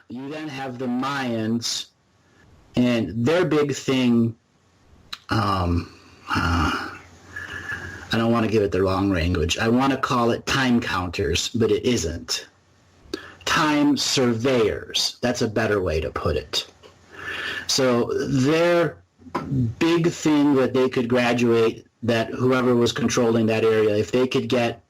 You then have the Mayans, and their big thing, I don't want to give it the wrong language. I want to call it time counters, but it isn't. Time surveyors. That's a better way to put it. So their big thing that they could graduate, that whoever was controlling that area, if they could get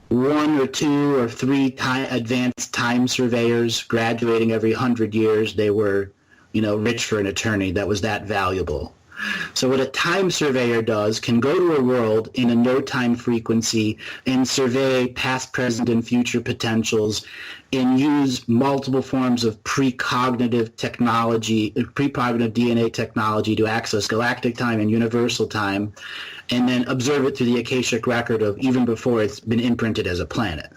1 or 2 or 3 advanced time surveyors graduating every 100 years, they were, rich for an eternity. That was that valuable. So what a time surveyor does can go to a world in a no-time frequency and survey past, present, and future potentials and use multiple forms of precognitive technology, precognitive DNA technology to access galactic time and universal time, and then observe it through the Akashic record of even before it's been imprinted as a planet.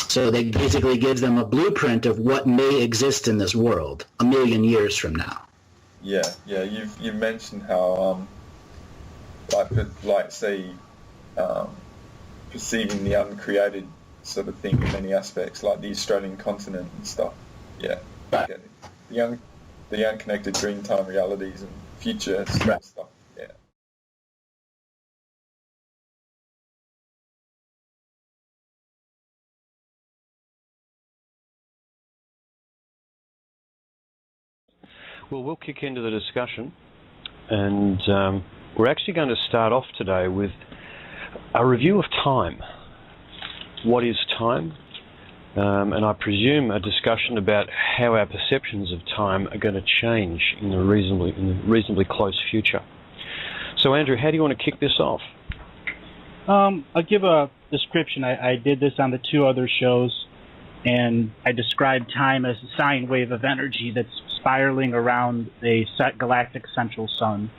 So they basically give them a blueprint of what may exist in this world 1,000,000 years from now. Yeah. You've mentioned how, perceiving the uncreated sort of thing in many aspects, like the Australian continent and stuff. Yeah, I get it. The unconnected dreamtime realities and future stuff. Yeah. Well, we'll kick into the discussion, and we're actually going to start off today with a review of time. What is time? And I presume a discussion about how our perceptions of time are going to change in the reasonably close future. So, Andrew, how do you want to kick this off? I'll give a description. I did this on the 2 other shows, and I described time as a sine wave of energy that's spiraling around a galactic central sun.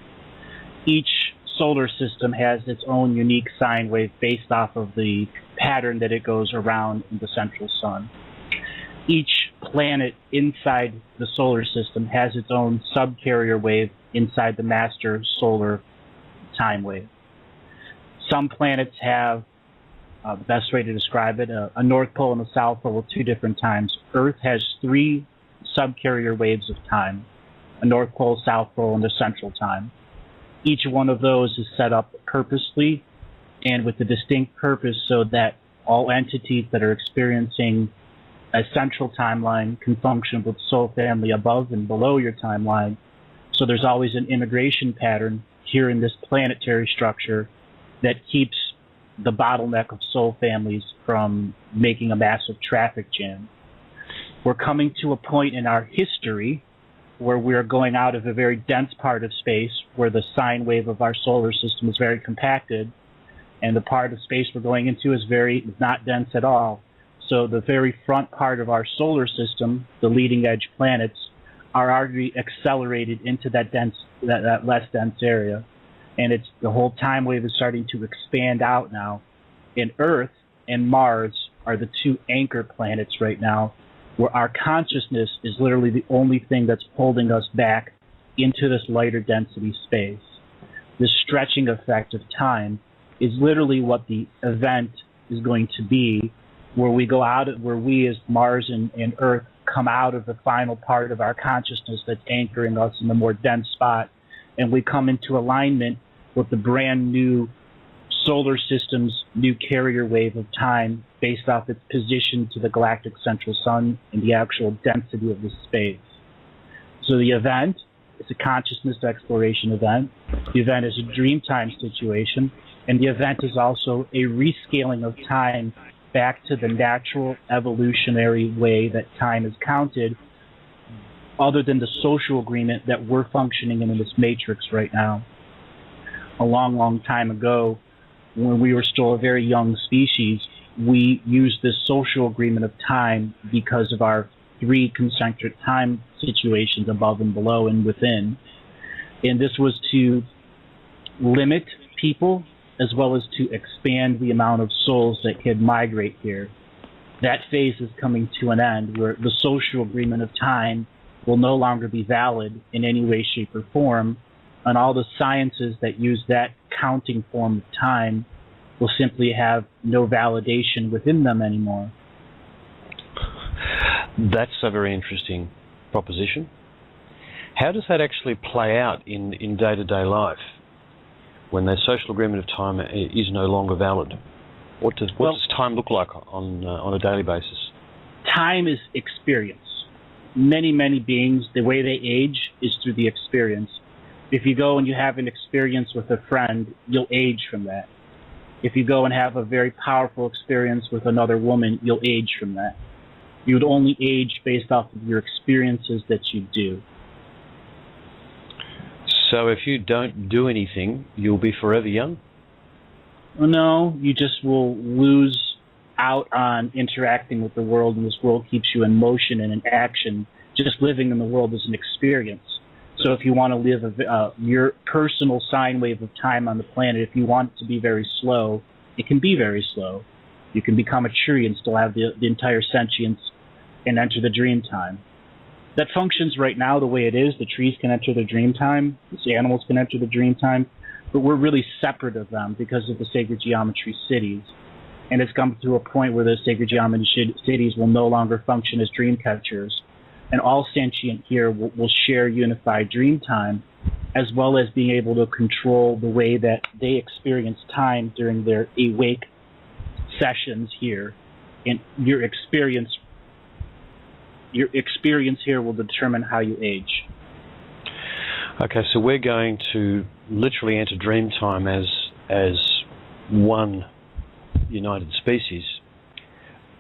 Each solar system has its own unique sine wave based off of the pattern that it goes around the central sun. Each planet inside the solar system has its own subcarrier wave inside the master solar time wave. Some planets have, the best way to describe it, a North Pole and a South Pole with 2 different times. Earth has 3 subcarrier waves of time, a North Pole, South Pole, and a central time. Each one of those is set up purposely and with a distinct purpose so that all entities that are experiencing a central timeline can function with soul family above and below your timeline. So there's always an integration pattern here in this planetary structure that keeps the bottleneck of soul families from making a massive traffic jam. We're coming to a point in our history where we're going out of a very dense part of space where the sine wave of our solar system is very compacted, and the part of space we're going into is not dense at all. So the very front part of our solar system, the leading edge planets, are already accelerated into that less dense area. And the whole time wave is starting to expand out now. And Earth and Mars are the 2 anchor planets right now, where our consciousness is literally the only thing that's holding us back into this lighter density space. This stretching effect of time is literally what the event is going to be, where we as Mars and Earth come out of the final part of our consciousness that's anchoring us in the more dense spot, and we come into alignment with the brand new solar system's new carrier wave of time based off its position to the galactic central sun and the actual density of the space. So the event is a consciousness exploration event. The event is a dreamtime situation, and the event is also a rescaling of time back to the natural evolutionary way that time is counted, other than the social agreement that we're functioning in this matrix right now. A long, long time ago, when we were still a very young species, we used this social agreement of time because of our 3 concentric time situations above and below and within. And this was to limit people as well as to expand the amount of souls that could migrate here. That phase is coming to an end where the social agreement of time will no longer be valid in any way, shape, or form, and all the sciences that use that counting form of time will simply have no validation within them anymore. That's a very interesting proposition. How does that actually play out in day-to-day life when the social agreement of time is no longer valid? What does time look like on a daily basis? Time is experience. Many, many beings, the way they age is through the experience. If you go and you have an experience with a friend, you'll age from that. If you go and have a very powerful experience with another woman, you'll age from that. You would only age based off of your experiences that you do. So if you don't do anything, you'll be forever young? No, you just will lose out on interacting with the world, and this world keeps you in motion and in action. Just living in the world is an experience. So if you want to live your personal sine wave of time on the planet, if you want it to be very slow, it can be very slow. You can become a tree and still have the entire sentience and enter the dream time. That functions right now the way it is. The trees can enter the dream time. The animals can enter the dream time. But we're really separate of them because of the sacred geometry cities. And it's come to a point where the sacred geometry cities will no longer function as dream catchers. And all sentient here will share unified dream time, as well as being able to control the way that they experience time during their awake sessions here. And your experience here will determine how you age. Okay, so we're going to literally enter dream time as one united species,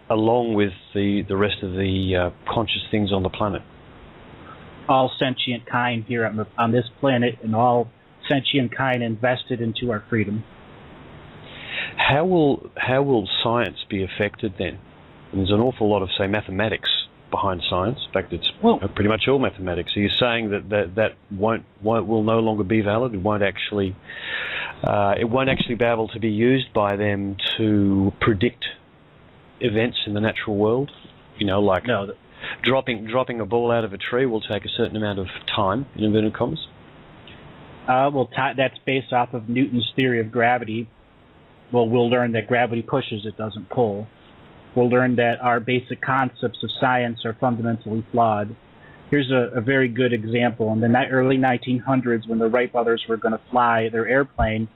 along with the rest of the conscious things on the planet. All sentient kind here on this planet, and all sentient kind invested into our freedom. How will science be affected then? And there's an awful lot of, say, mathematics behind science. In fact, it's pretty much all mathematics. Are you saying that will no longer be valid? It won't actually be able to be used by them to predict events in the natural world? You know, like dropping a ball out of a tree will take a certain amount of time, in inverted commas. That's based off of Newton's theory of gravity. Well, we'll learn that gravity pushes, it doesn't pull. We'll learn that our basic concepts of science are fundamentally flawed. Here's a very good example. In the early 1900s, when the Wright brothers were going to fly their airplane,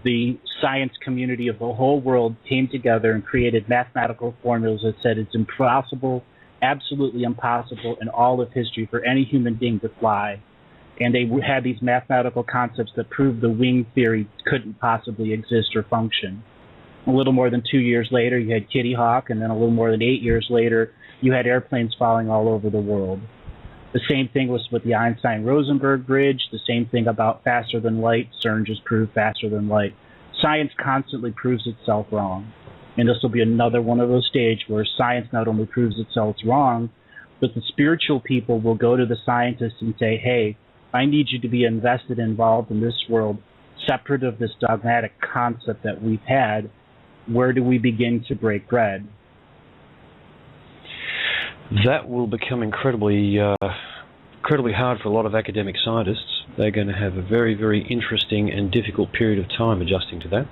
the science community of the whole world came together and created mathematical formulas that said it's impossible, absolutely impossible in all of history for any human being to fly. And they had these mathematical concepts that proved the wing theory couldn't possibly exist or function. A little more than 2 years later, you had Kitty Hawk, and then a little more than 8 years later, you had airplanes falling all over the world. The same thing was with the Einstein-Rosenberg bridge, the same thing about faster than light. CERN just proved faster than light. Science constantly proves itself wrong. And this will be another one of those stages where science not only proves itself wrong, but the spiritual people will go to the scientists and say, hey, I need you to be invested, involved in this world, separate of this dogmatic concept that we've had. Where do we begin to break bread? That will become incredibly hard for a lot of academic scientists. They're going to have a very, very interesting and difficult period of time adjusting to that.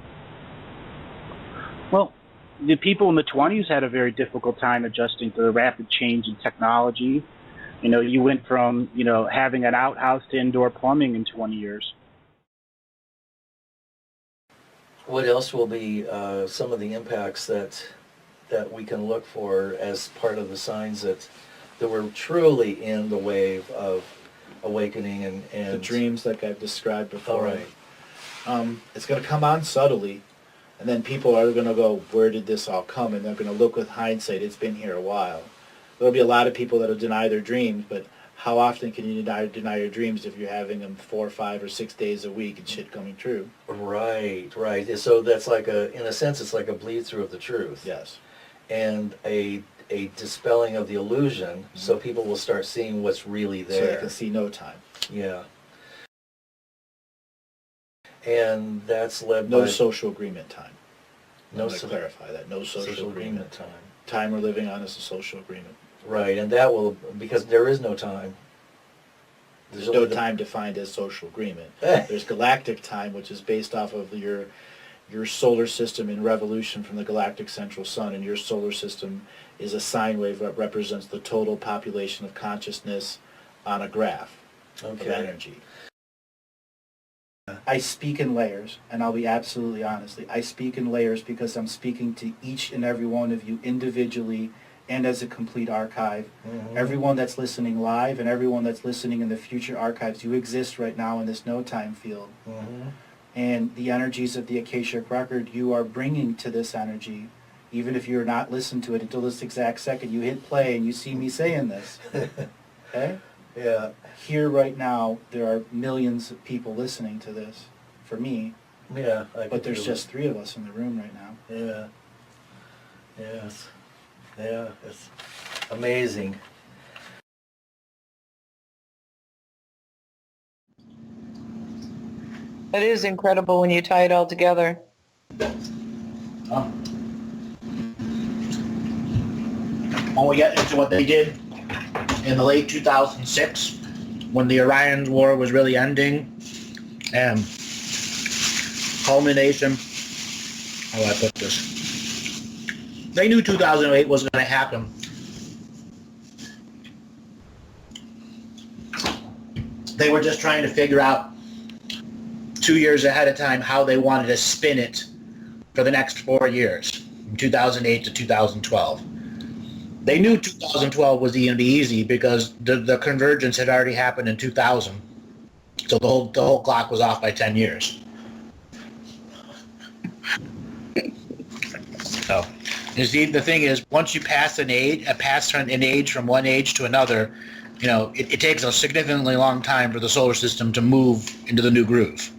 Well, the people in the 20s had a very difficult time adjusting to the rapid change in technology. You know, you went from, having an outhouse to indoor plumbing in 20 years. What else will be some of the impacts that we can look for as part of the signs that we're truly in the wave of awakening and the dreams like I've described before? All right. It's going to come on subtly, and then people are going to go, where did this all come? And they're going to look with hindsight, it's been here a while. There'll be a lot of people that will deny their dreams, but how often can you deny your dreams if you're having them 4, 5, or 6 days a week and shit coming true? Right. So that's like in a sense, it's like a bleed through of the truth. Yes. And a dispelling of the illusion, so people will start seeing what's really there. So they can see no time. Yeah. And that's led no by... social agreement time. No, to clarify that. No social agreement time. Time we're living on is a social agreement. Right, and that will, because there is no time. There's no time defined as social agreement. There's galactic time, which is based off of your your solar system in revolution from the galactic central sun, and your solar system is a sine wave that represents the total population of consciousness on a graph of energy. I speak in layers, and I'll be absolutely honest. I speak in layers because I'm speaking to each and every one of you individually and as a complete archive. Everyone that's listening live and everyone that's listening in the future archives, you exist right now in this no-time field. And the energies of the Akashic Record you are bringing to this energy, even if you're not listening to it until this exact second, you hit play and you see me saying this. Okay? Yeah. Here right now, there are millions of people listening to this, for me. Yeah. But there's just 3 of us in the room right now. Yeah. Yes. Yeah. It's amazing. It is incredible when you tie it all together. When we get into what they did in the late 2006, when the Orion War was really ending, and culmination, how do I put this? They knew 2008 was going to happen. They were just trying to figure out 2 years ahead of time how they wanted to spin it for the next 4 years, from 2008 to 2012. They knew 2012 was going to be easy because the convergence had already happened in 2000. So the whole clock was off by 10 years. So, you see, the thing is, once you pass an age from one age to another, you know, it takes a significantly long time for the solar system to move into the new groove.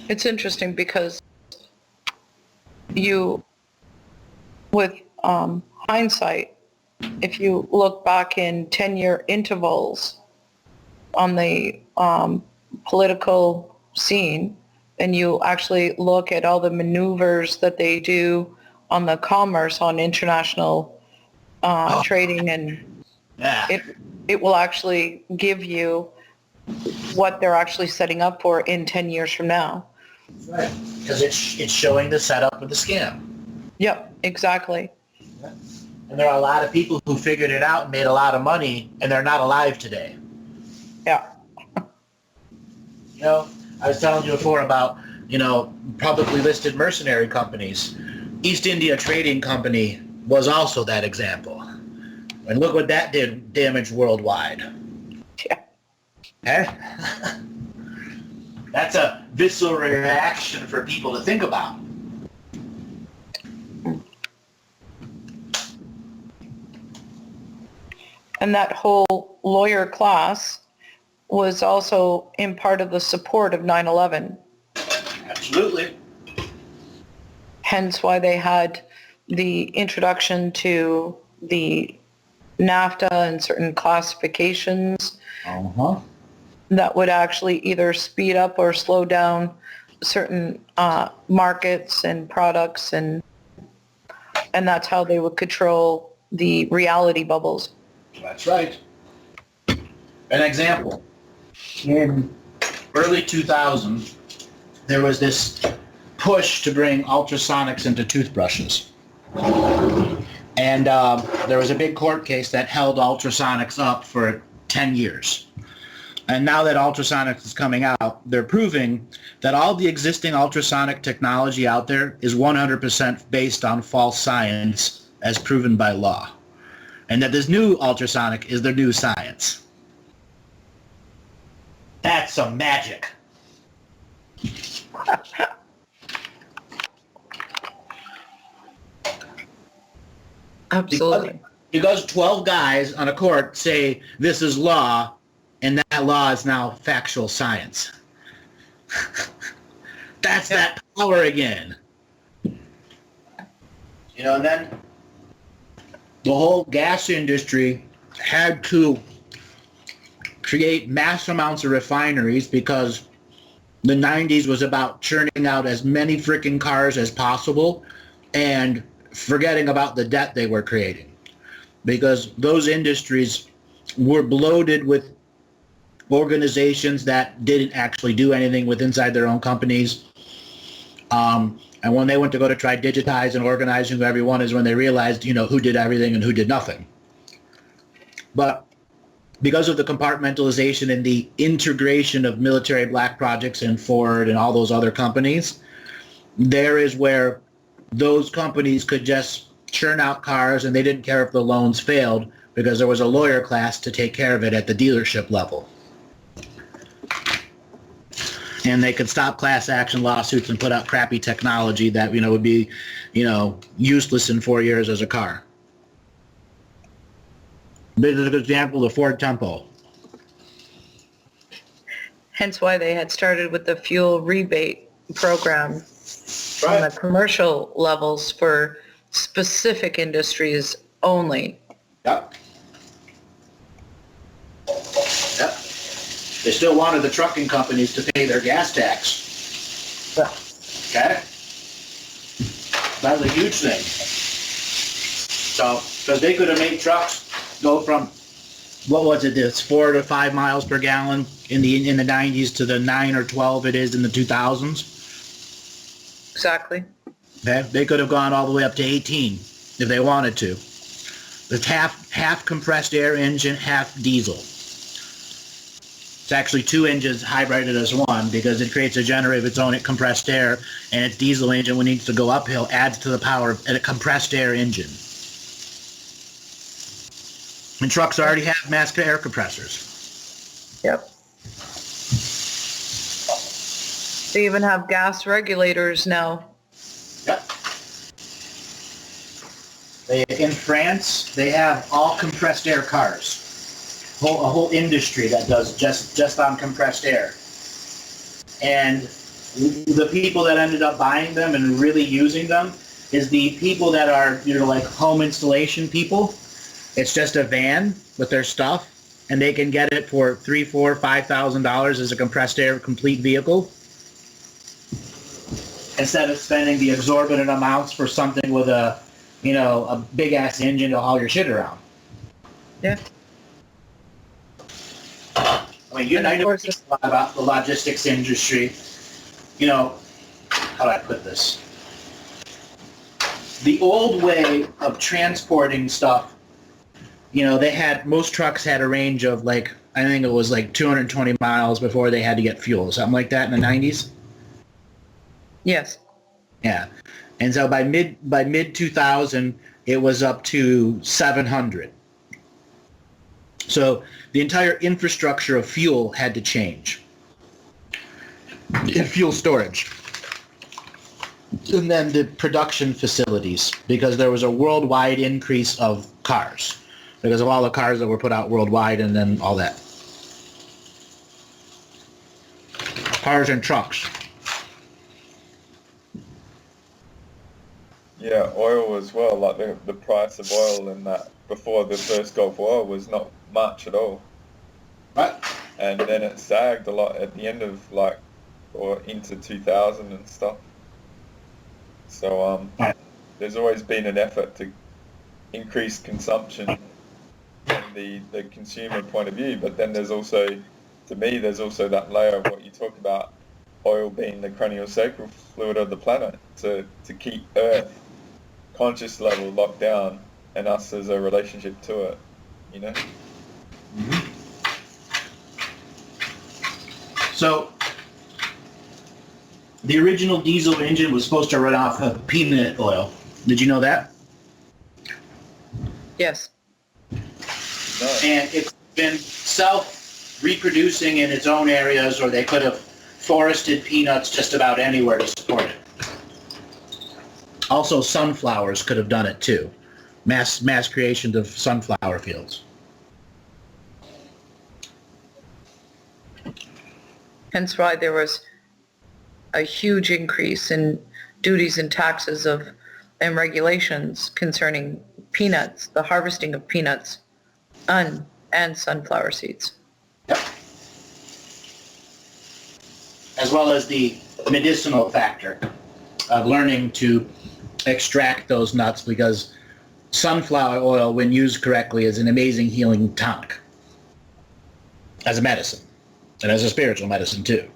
It's interesting because with hindsight, if you look back in 10-year intervals on the political scene, and you actually look at all the maneuvers that they do on the commerce, on international trading, and it will actually give you what they're actually setting up for in 10 years from now. Right, because it's showing the setup of the scam. Yep, exactly. And there are a lot of people who figured it out and made a lot of money, and they're not alive today. Yeah. You know, I was telling you before about, you know, publicly listed mercenary companies. East India Trading Company was also that example. And look what that did damage worldwide. Yeah. Eh? That's a visceral reaction for people to think about. And that whole lawyer class was also in part of the support of 9/11. Absolutely. Hence why they had the introduction to the NAFTA and certain classifications that would actually either speed up or slow down certain markets and products, and that's how they would control the reality bubbles. That's right. An example. In early 2000, there was this push to bring ultrasonics into toothbrushes. And there was a big court case that held ultrasonics up for 10 years. And now that ultrasonics is coming out, they're proving that all the existing ultrasonic technology out there is 100% based on false science as proven by law. And that this new ultrasonic is the new science. That's some magic. Absolutely. Because 12 guys on a court say this is law, and that law is now factual science. That's that power again. You know, and then the whole gas industry had to create mass amounts of refineries because the 90s was about churning out as many freaking cars as possible and forgetting about the debt they were creating, because those industries were bloated with organizations that didn't actually do anything with inside their own companies. And when they went to go to try digitize and organizing everyone is when they realized, who did everything and who did nothing. But because of the compartmentalization and the integration of military black projects and Ford and all those other companies, there is where those companies could just churn out cars and they didn't care if the loans failed because there was a lawyer class to take care of it at the dealership level. And they could stop class action lawsuits and put out crappy technology that, would be, useless in 4 years as a car. This is an example of Ford Tempo. Hence why they had started with the fuel rebate program on the commercial levels for specific industries only. Yep. Yep. They still wanted the trucking companies to pay their gas tax. Okay? That was a huge thing. So, because they could have made trucks go from, what was it, this 4 to 5 miles per gallon in the 90s to the 9 or 12 it is in the 2000s. Exactly. Okay? They could have gone all the way up to 18 if they wanted to. It's half compressed air engine, half diesel. It's actually 2 engines hybrided as one because it creates a generator of its own at compressed air, and its diesel engine, when it needs to go uphill, adds to the power of a compressed air engine. And trucks already have mass air compressors. Yep. They even have gas regulators now. Yep. In France, they have all compressed air cars. A whole industry that does just on compressed air. And the people that ended up buying them and really using them is the people that are, like home installation people. It's just a van with their stuff, and they can get it for $3,000, $4,000, $5,000 as a compressed air complete vehicle, instead of spending the exorbitant amounts for something with a big ass engine to haul your shit around. Yeah. I mean, I know a lot about the logistics industry. How do I put this? The old way of transporting stuff, most trucks had a range of I think it was 220 miles before they had to get fuel, something like that in the 90s. Yes. Yeah. And so by mid 2000, it was up to 700. So the entire infrastructure of fuel had to change. In fuel storage. And then the production facilities, because there was a worldwide increase of cars. Because of all the cars that were put out worldwide and then all that. Cars and trucks. Yeah, oil as well, like the price of oil in that before the first Gulf War was not much at all. Right. And then it sagged a lot at the end of or into 2000 and stuff. So there's always been an effort to increase consumption from the consumer point of view, but then there's also, to me, there's also that layer of what you talk about, oil being the craniosacral fluid of the planet, to keep Earth conscious level locked down and us as a relationship to it, Mm-hmm. So the original diesel engine was supposed to run off of peanut oil. Did you know that? Yes. No. And it's been self-reproducing in its own areas, or they could have forested peanuts just about anywhere to support it. Also, sunflowers could have done it too. Mass creations of sunflower fields. Hence why there was a huge increase in duties and taxes and regulations concerning peanuts, the harvesting of peanuts, and sunflower seeds. Yep. As well as the medicinal factor of learning to extract those nuts, because sunflower oil, when used correctly, is an amazing healing tonic as a medicine. And as a spiritual medicine too.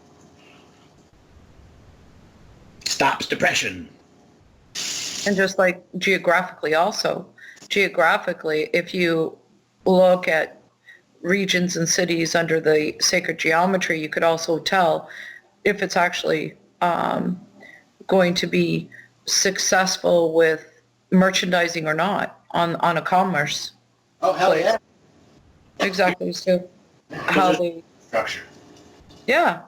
Stops depression. And just like geographically also, if you look at regions and cities under the sacred geometry, you could also tell if it's actually going to be successful with merchandising or not on a commerce. Oh, hell yeah. Exactly. So how they... Structure. Yeah.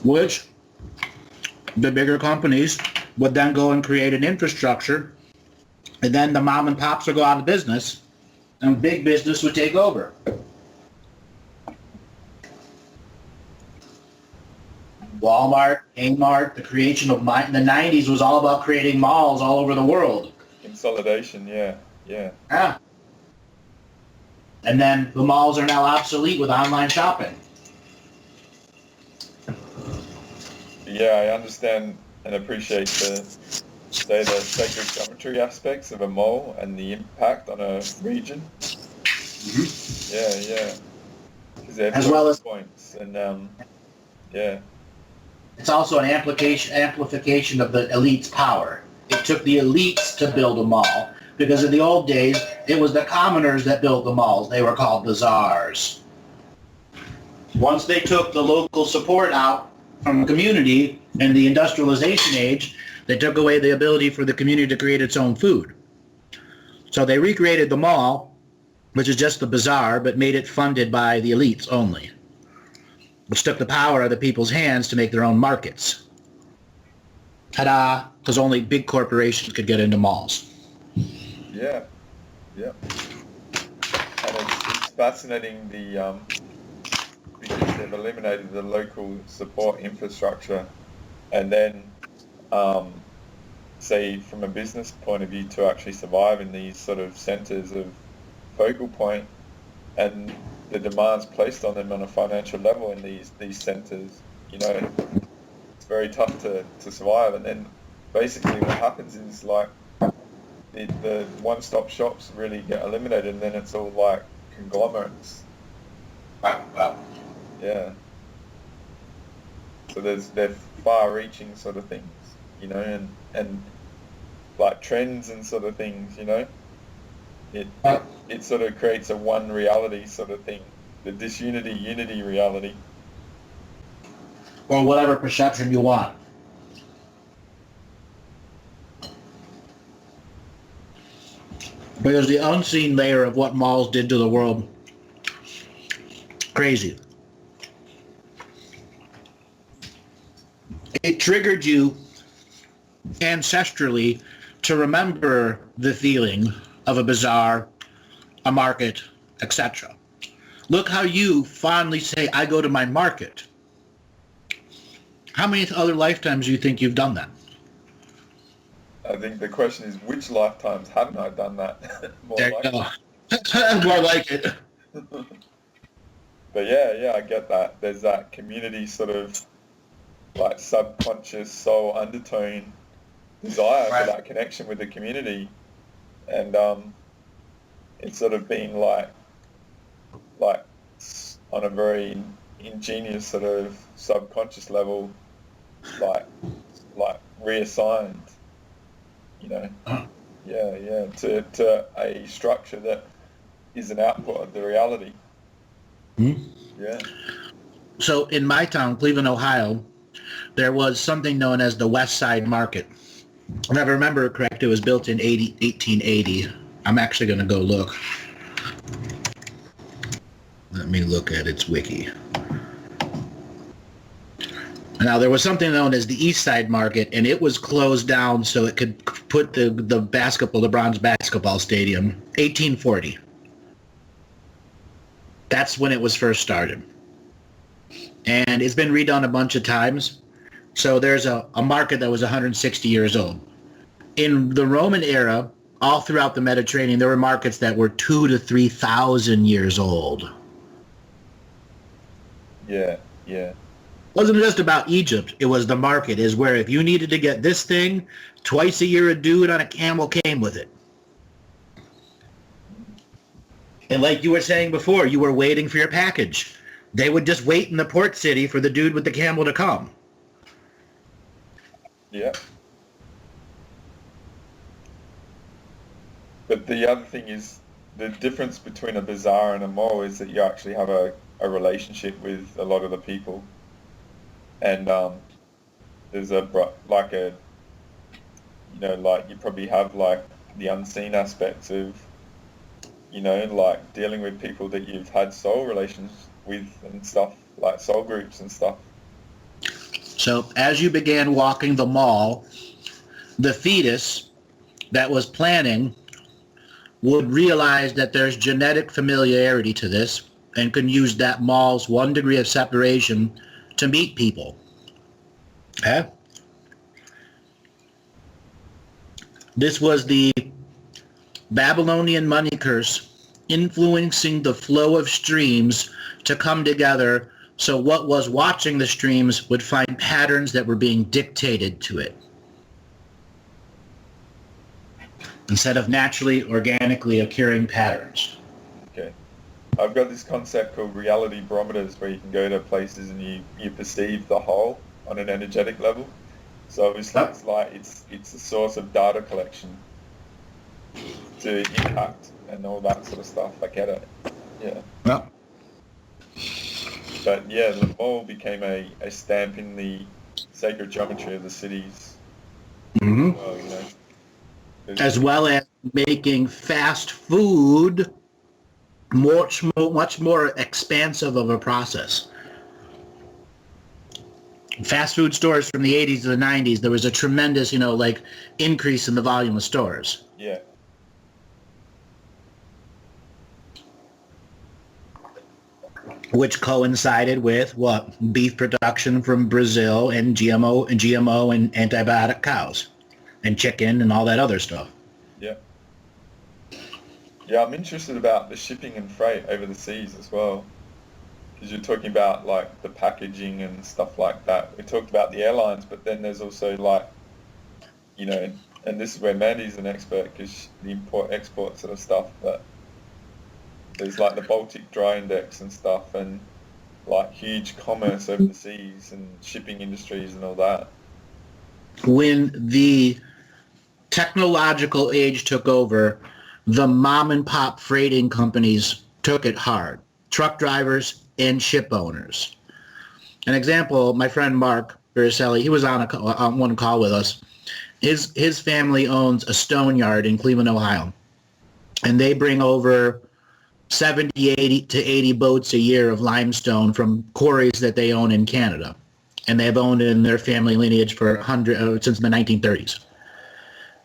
Which the bigger companies would then go and create an infrastructure, and then the mom and pops would go out of business, and big business would take over. Walmart, Kmart, the creation of in the 90s was all about creating malls all over the world. Consolidation, yeah. Yeah. And then the malls are now obsolete with online shopping. Yeah, I understand and appreciate the sacred geometry aspects of a mall and the impact on a region. Mm-hmm. Yeah. Because they have as well as points, and yeah. It's also an amplification of the elite's power. It took the elites to build a mall, because in the old days, it was the commoners that built the malls. They were called bazaars. Once they took the local support out from the community in the industrialization age, they took away the ability for the community to create its own food. So they recreated the mall, which is just the bazaar, but made it funded by the elites only, which took the power out of the people's hands to make their own markets. Ta-da! Because only big corporations could get into malls. Yeah. And it's fascinating because they've eliminated the local support infrastructure, and then say from a business point of view, to actually survive in these sort of centers of focal point and the demands placed on them on a financial level in these centers, it's very tough to survive. And then basically what happens is like the one-stop shops really get eliminated, and then it's all like conglomerates. Wow. Yeah. So they're far-reaching sort of things, and like trends and sort of things, It sort of creates a one reality sort of thing, the disunity-unity reality. Or whatever perception you want. Because the unseen layer of what malls did to the world, crazy. It triggered you ancestrally to remember the feeling of a bazaar, a market, etc. Look how you fondly say, I go to my market. How many other lifetimes do you think you've done that? I think the question is, which lifetimes haven't I done that? More like it. But yeah, I get that. There's that community sort of like subconscious soul undertone desire for that connection with the community, and it's sort of been like on a very ingenious sort of subconscious level, like reassigned, to a structure that is an output of the reality. Mm-hmm. Yeah. So in my town, Cleveland, Ohio, there was something known as the West Side Market. If I remember correct, it was built in 1880. I'm actually going to go look. Let me look at its wiki. Now, there was something known as the East Side Market, and it was closed down so it could put the bronze basketball stadium, 1840. That's when it was first started. And it's been redone a bunch of times. So there's a market that was 160 years old. In the Roman era, all throughout the Mediterranean, there were markets that were 2,000 to 3,000 years old. Yeah. It wasn't just about Egypt. It was the market, is where if you needed to get this thing, twice a year a dude on a camel came with it. And like you were saying before, you were waiting for your package. They would just wait in the port city for the dude with the camel to come. Yeah. But the other thing is, the difference between a bazaar and a mall is that you actually have a relationship with a lot of the people. And there's like you probably have like the unseen aspects of, like dealing with people that you've had soul relations with and stuff, like soul groups and stuff. So as you began walking the mall, the fetus that was planning would realize that there's genetic familiarity to this and can use that mall's 1 degree of separation to meet people. Okay? This was the Babylonian money curse influencing the flow of streams to come together, so what was watching the streams would find patterns that were being dictated to it, instead of naturally, organically occurring patterns. Okay. I've got this concept called reality barometers, where you can go to places and you perceive the whole on an energetic level. So obviously it's a source of data collection to impact and all that sort of stuff. I get it. Yeah. Well, But yeah, the mall became a stamp in the sacred geometry of the cities. mm-hmm. Well, As well as making fast food much more expansive of a process. Fast food stores from the 80s to the 90s, there was a tremendous, increase in the volume of stores. Yeah. Which coincided with what? Beef production from Brazil and GMO and antibiotic cows and chicken and all that other stuff. Yeah. Yeah, I'm interested about the shipping and freight over the seas as well. Because you're talking about like the packaging and stuff like that. We talked about the airlines, but then there's also like, and this is where Mandy's an expert, because the import-export sort of stuff, but there's like the Baltic Dry Index and stuff, and like huge commerce over the seas and shipping industries and all that. When the technological age took over, the mom and pop freighting companies took it hard. Truck drivers and ship owners. An example, my friend Mark Bariselli, he was on one call with us. His family owns a stone yard in Cleveland, Ohio, and they bring over 70, 80 boats a year of limestone from quarries that they own in Canada, and they've owned it in their family lineage for since the 1930s.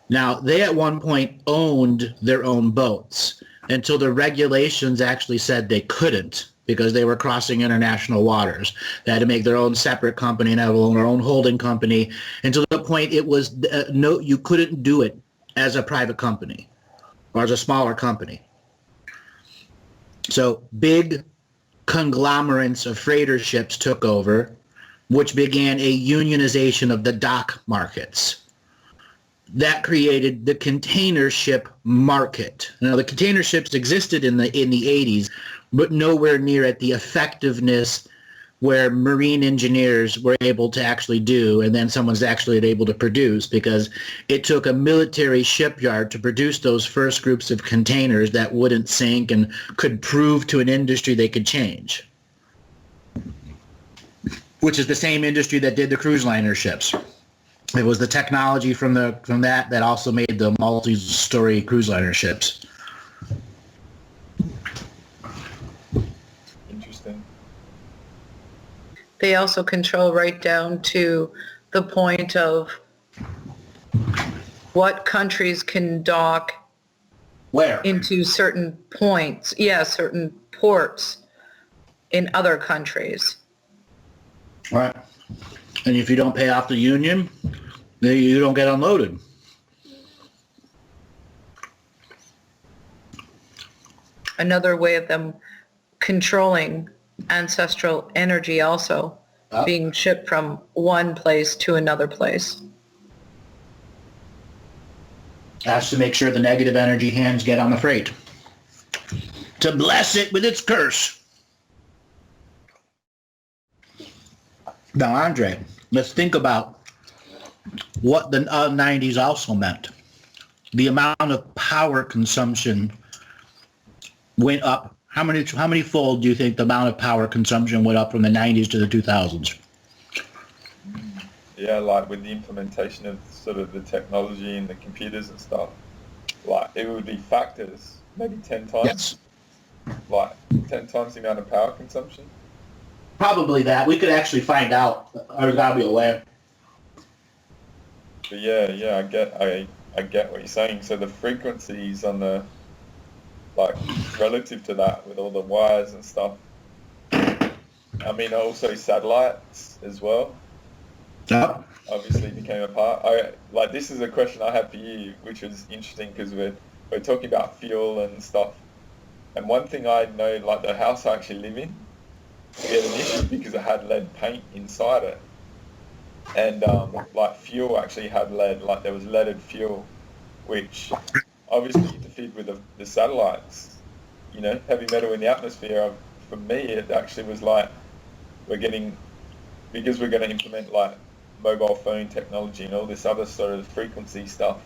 Now, they at one point owned their own boats until the regulations actually said they couldn't, because they were crossing international waters. They had to make their own separate company and have their own holding company, until the point it was you couldn't do it as a private company or as a smaller company. So big conglomerates of freighter ships took over, which began a unionization of the dock markets. That created the container ship market. Now, the container ships existed in the 80s, but nowhere near at the effectiveness where marine engineers were able to actually do, and then someone's actually able to produce, because it took a military shipyard to produce those first groups of containers that wouldn't sink and could prove to an industry they could change, which is the same industry that did the cruise liner ships. It was the technology from that also made the multi-story cruise liner ships. Interesting. They also control right down to the point of what countries can dock Where? into certain points, certain ports in other countries. Right. And if you don't pay off the union, then you don't get unloaded. Another way of them controlling ancestral energy also being shipped from one place to another place. Has to make sure the negative energy hands get on the freight. to bless it with its curse. Now, Andre, let's think about what the 90s also meant. The amount of power consumption went up. How many fold do you think the amount of power consumption went up from the 90s to the 2000s? Yeah, like with the implementation of sort of the technology and the computers and stuff, like it would be factors, maybe 10 times. Yes. Like 10 times the amount of power consumption. Probably that. We could actually find out. There's got to be a way. But yeah, I get what you're saying. So the frequencies on the, like, relative to that with all the wires and stuff. I mean, also satellites as well. Yep. Obviously became a part. This is a question I had for you, which was interesting because we're talking about fuel and stuff. And one thing I know, like the house I actually live in, we had an issue because it had lead paint inside it. And like fuel actually had lead, like there was leaded fuel, which obviously interfered with the satellites. You know, heavy metal in the atmosphere. For me, it actually was like because we're going to implement like mobile phone technology and all this other sort of frequency stuff,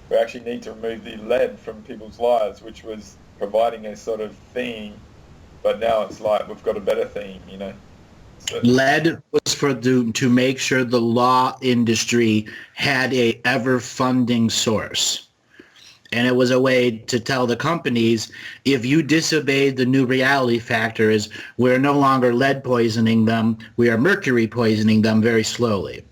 we actually need to remove the lead from people's lives, which was providing a sort of theme, but now it's like we've got a better theme, you know. So, lead was to make sure the law industry had a ever funding source. And it was a way to tell the companies, if you disobeyed the new reality factor is we're no longer lead poisoning them, we are mercury poisoning them very slowly.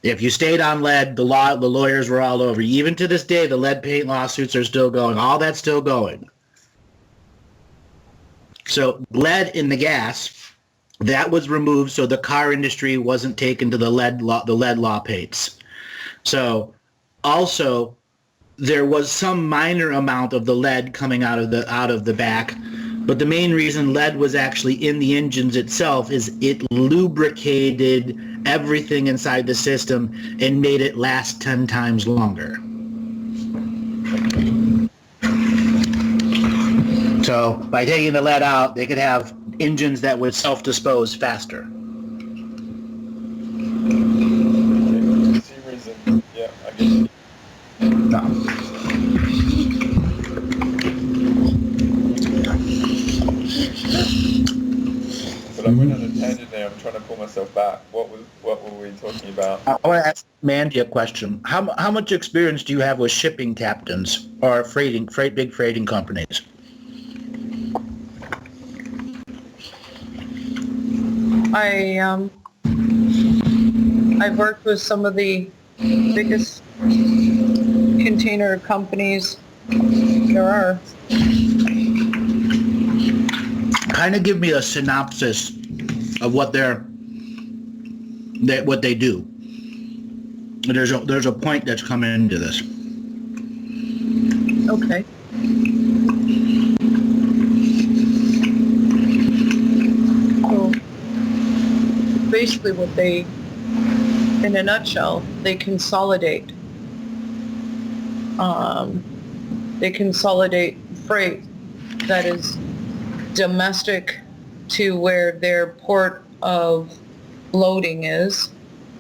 If you stayed on lead, the lawyers were all over. Even to this day, the lead paint lawsuits are still going. All that's still going. So lead in the gas, that was removed so the car industry wasn't taken to the lead law paints. So also, there was some minor amount of the lead coming out of the back, but the main reason lead was actually in the engines itself is it lubricated everything inside the system and made it last 10 times longer. So by taking the lead out, they could have engines that would self-dispose faster. consumerism, yeah, I guess. No. But I went on a tangent there. I'm trying to pull myself back. What were we talking about? I want to ask Mandy a question. How much experience do you have with shipping captains or big freighting companies? I've worked with some of the biggest container companies there are. Kind of give me a synopsis of what they do. There's a point that's coming into this. Okay. So basically what they, in a nutshell, they consolidate. They consolidate freight that is domestic to where their port of loading is.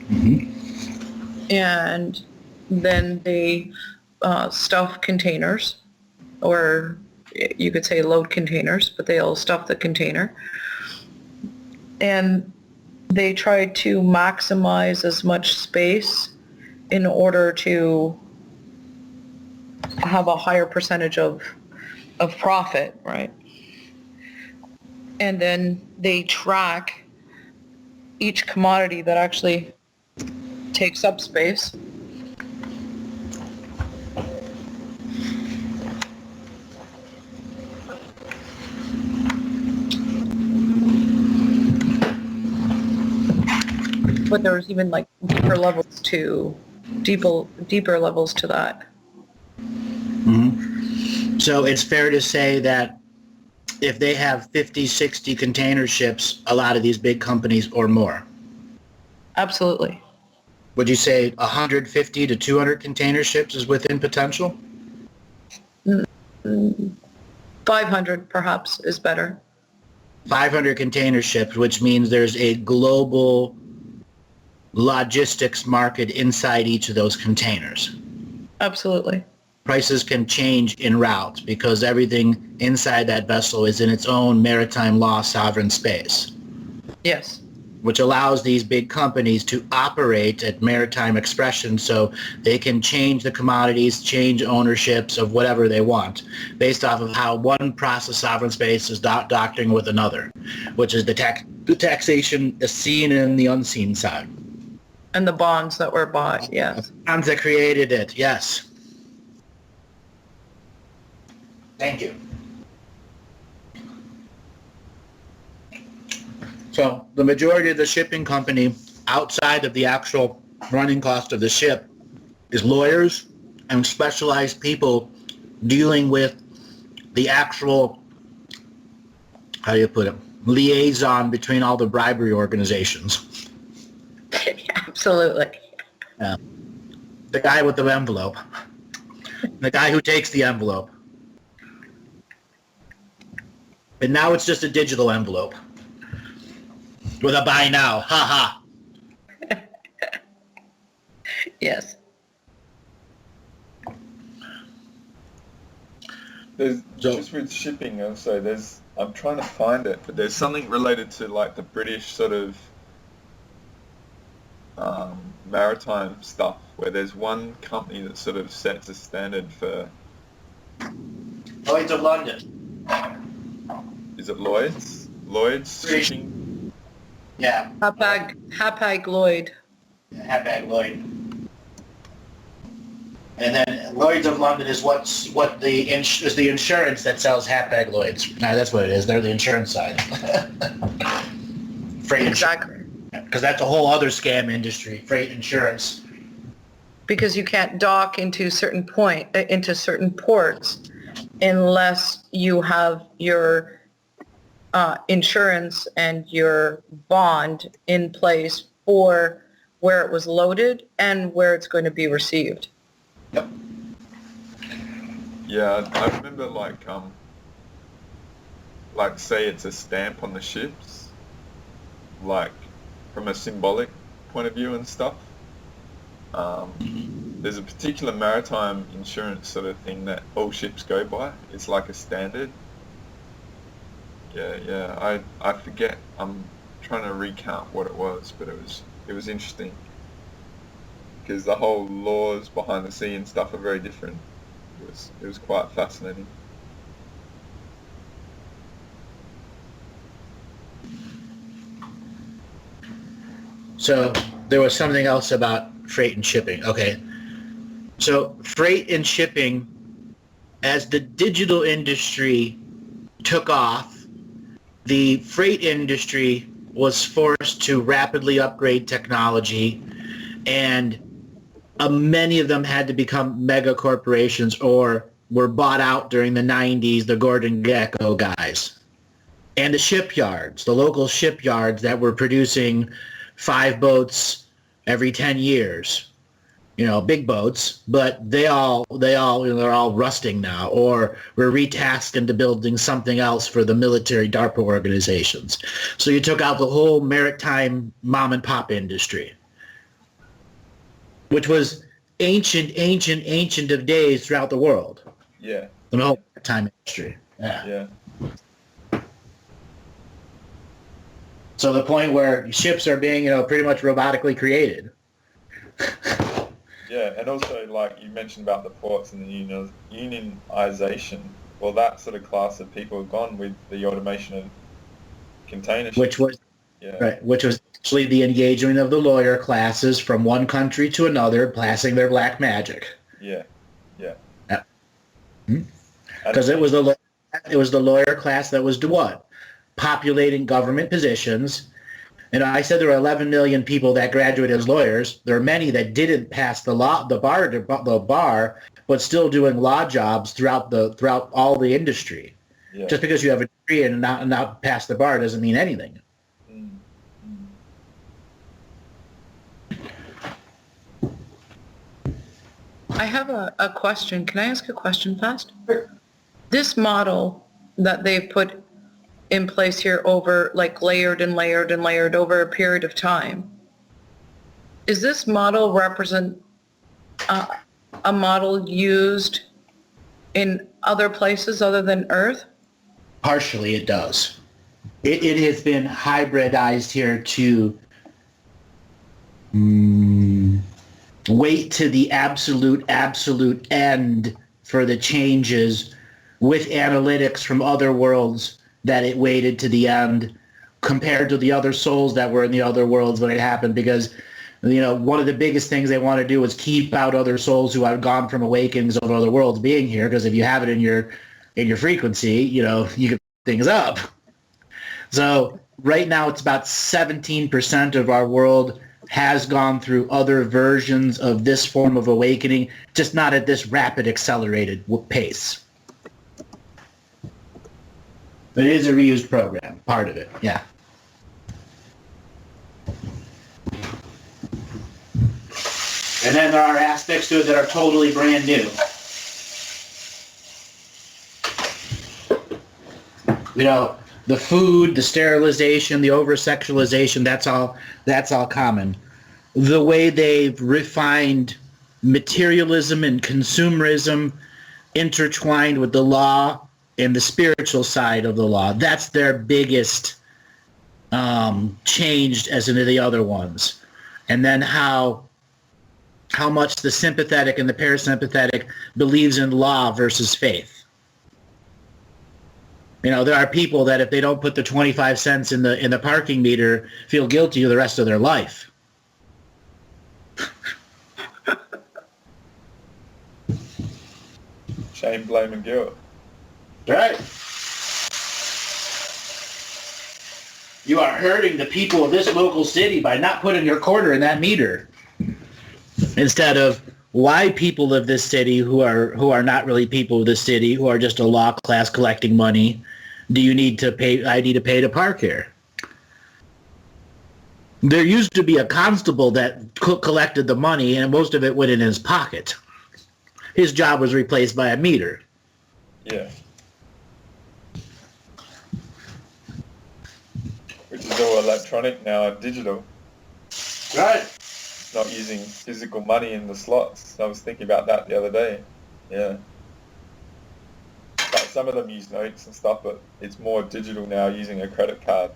Mm-hmm. And then they stuff containers, or you could say load containers, but they'll stuff the container. And they try to maximize as much space in order to have a higher percentage of profit, right? And then they track each commodity that actually takes up space. But there's even like deeper levels to that. Mm-hmm. So it's fair to say that if they have 50, 60 container ships, a lot of these big companies or more. Absolutely. Would you say 150 to 200 container ships is within potential? 500 perhaps is better. 500 container ships, which means there's a global logistics market inside each of those containers. Absolutely. Prices can change en route because everything inside that vessel is in its own maritime law sovereign space, Yes. which allows these big companies to operate at maritime expression so they can change the commodities, change ownerships of whatever they want based off of how one process sovereign space is doctoring with another, which is the taxation, the seen and the unseen side. And the bonds that were bought, yes. Bonds that created it, yes. Thank you. So the majority of the shipping company outside of the actual running cost of the ship is lawyers and specialized people dealing with the actual, how do you put it, liaison between all the bribery organizations. Absolutely. Yeah. The guy with the envelope. The guy who takes the envelope. And now it's just a digital envelope. With a buy now. Ha ha. Yes. There's just with shipping also. I'm trying to find it, but there's something related to like the British sort of maritime stuff, where there's one company that sort of sets a standard for. Lloyd's of London. Is it Lloyd's? Lloyd's British. shipping. Yeah. Hapag Lloyd. Hapag Lloyd. And then Lloyd's of London is what the is the insurance that sells Hapag Lloyd's. No, that's what it is. They're the insurance side. Freight Exactly. Because that's a whole other scam industry, freight insurance. Because you can't dock into certain ports unless you have your insurance and your bond in place for where it was loaded and where it's going to be received. Yep. Yeah, I remember like say it's a stamp on the ships, like from a symbolic point of view and stuff. There's a particular maritime insurance sort of thing that all ships go by. It's like a standard. Yeah, I forget. I'm trying to recount what it was, but it was interesting because the whole laws behind the sea and stuff are very different. It was quite fascinating. So there was something else about freight and shipping. Okay. So freight and shipping, as the digital industry took off, the freight industry was forced to rapidly upgrade technology, and many of them had to become mega corporations or were bought out during the 90s, the Gordon Gekko guys. And the shipyards, the local shipyards that were producing 5 boats every 10 years, big boats, but they're all rusting now, or we're retasked into building something else for the military DARPA organizations. So you took out the whole maritime mom and pop industry, which was ancient of days throughout the world. Yeah. The whole maritime industry. Yeah. So the point where ships are being, pretty much robotically created. Yeah, and also like you mentioned about the ports and the unionization. Well, that sort of class of people have gone with the automation of container ships. Which was actually the engagement of the lawyer classes from one country to another, passing their black magic. Yeah. Because it was the lawyer class that was what? Populating government positions. And I said there were 11 million people that graduated as lawyers. There are many that didn't pass the bar, but still doing law jobs throughout all the industry. Yeah. Just because you have a degree and not pass the bar doesn't mean anything. I have a question. Can I ask a question fast? Sure. This model that they've put in place here over, like, layered and layered and layered over a period of time. Is this model represent a model used in other places other than Earth? Partially it does. It has been hybridized here to wait to the absolute end for the changes with analytics from other worlds that it waited to the end compared to the other souls that were in the other worlds when it happened, because one of the biggest things they want to do is keep out other souls who have gone from awakenings of other worlds being here, because if you have it in your frequency, you can f things up. So right now it's about 17% of our world has gone through other versions of this form of awakening, just not at this rapid accelerated pace. But it is a reused program, part of it, yeah. And then there are aspects to it that are totally brand new. The food, the sterilization, the over-sexualization, that's all common. The way they've refined materialism and consumerism intertwined with the law and the spiritual side of the law, that's their biggest changed as into the other ones. And then how much the sympathetic and the parasympathetic believes in law versus faith. There are people that if they don't put the 25 cents in the parking meter, feel guilty the rest of their life. Shame, blame, and guilt. Right. You are hurting the people of this local city by not putting your quarter in that meter. Instead of why people of this city who are not really people of the city, who are just a law class collecting money, do you need to pay? I need to pay to park here. There used to be a constable that collected the money, and most of it went in his pocket. His job was replaced by a meter. Yeah. Which is all electronic now and digital. Right. Not using physical money in the slots. I was thinking about that the other day. Yeah. Like some of them use notes and stuff, but it's more digital now using a credit card.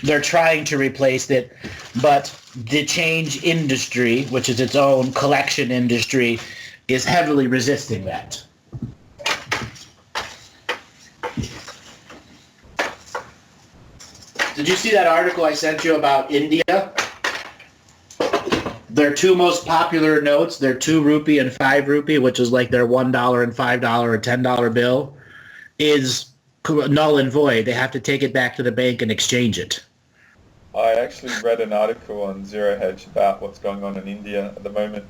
They're trying to replace it, but the change industry, which is its own collection industry, is heavily resisting that. Did you see that article I sent you about India? Their two most popular notes, their 2 rupee and 5 rupee, which is like their $1 and $5 or $10 bill, is null and void. They have to take it back to the bank and exchange it. I actually read an article on Zero Hedge about what's going on in India at the moment,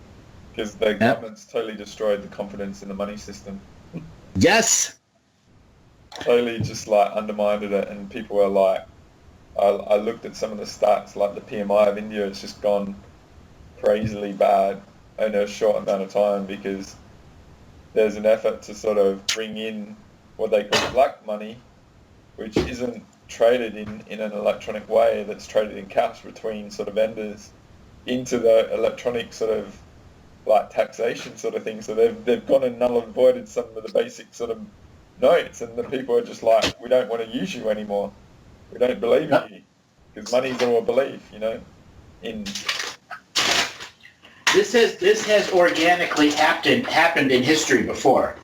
because the government's totally destroyed the confidence in the money system. Yes. Totally just undermined it, and people are like, I looked at some of the stats, like the PMI of India, it's just gone crazily bad in a short amount of time, because there's an effort to sort of bring in what they call black money, which isn't traded in an electronic way, that's traded in cash between sort of vendors, into the electronic sort of like taxation sort of thing. So they've gone and null and voided some of the basic sort of notes, and the people are just like, we don't want to use you anymore. We don't believe in you, because money's all a belief, in. This has organically happened in history before.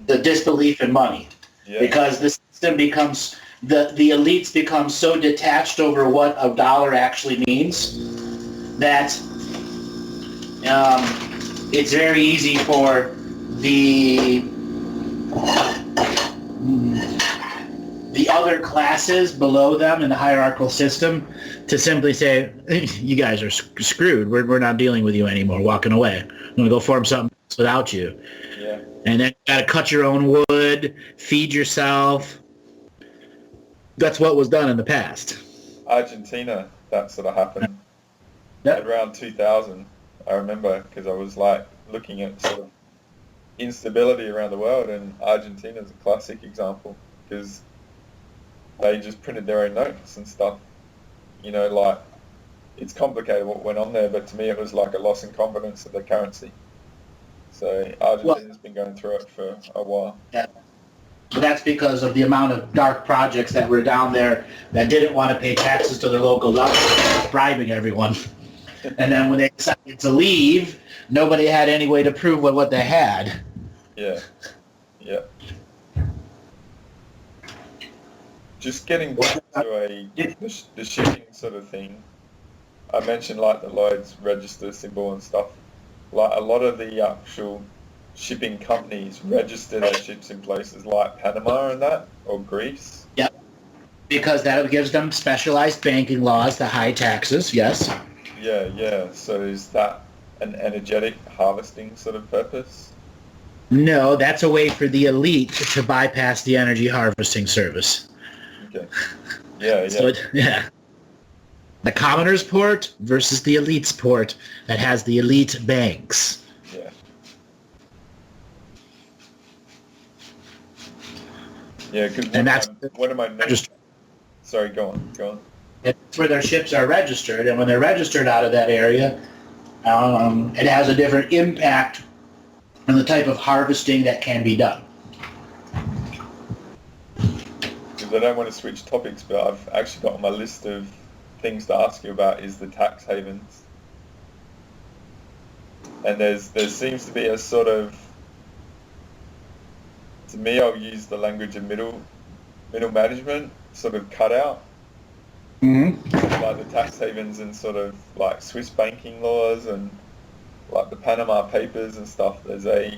The disbelief in money, because the system becomes the elites become so detached over what a dollar actually means that it's very easy for the other classes below them in the hierarchical system to simply say, you guys are screwed. We're not dealing with you anymore. Walking away. I'm going to go form something else without you. Yeah. And then you got to cut your own wood, feed yourself. That's what was done in the past. Argentina, that sort of happened. Yep. Around 2000, I remember, because I was looking at sort of instability around the world, and Argentina is a classic example because they just printed their own notes and stuff. You know, like, it's complicated what went on there, but to me it was like a loss in confidence of the currency. So Argentina's been going through it for a while. Yeah. So that's because of the amount of dark projects that were down there that didn't want to pay taxes to their local government, bribing everyone. And then when they decided to leave, nobody had any way to prove what they had. Yeah. Yeah. Just getting back to the shipping sort of thing, I mentioned like the Lloyd's register symbol and stuff. Like a lot of the actual shipping companies register their ships in places like Panama and that, or Greece. Yep. Because that gives them specialized banking laws to high taxes, yes. Yeah, yeah. So is that an energetic harvesting sort of purpose? No, that's a way for the elite to bypass the energy harvesting service. Okay. Yeah, yeah. So yeah. The commoner's port versus the elite's port that has the elite banks. Yeah. Yeah, because one of my notes... Sorry, go on. It's where their ships are registered, and when they're registered out of that area, it has a different impact on the type of harvesting that can be done. Because I don't want to switch topics, but I've actually got on my list of things to ask you about is the tax havens. And there seems to be a sort of, to me, I'll use the language of middle management sort of cutout. Mm-hmm. Like the tax havens and sort of like Swiss banking laws and like the Panama Papers and stuff. There's a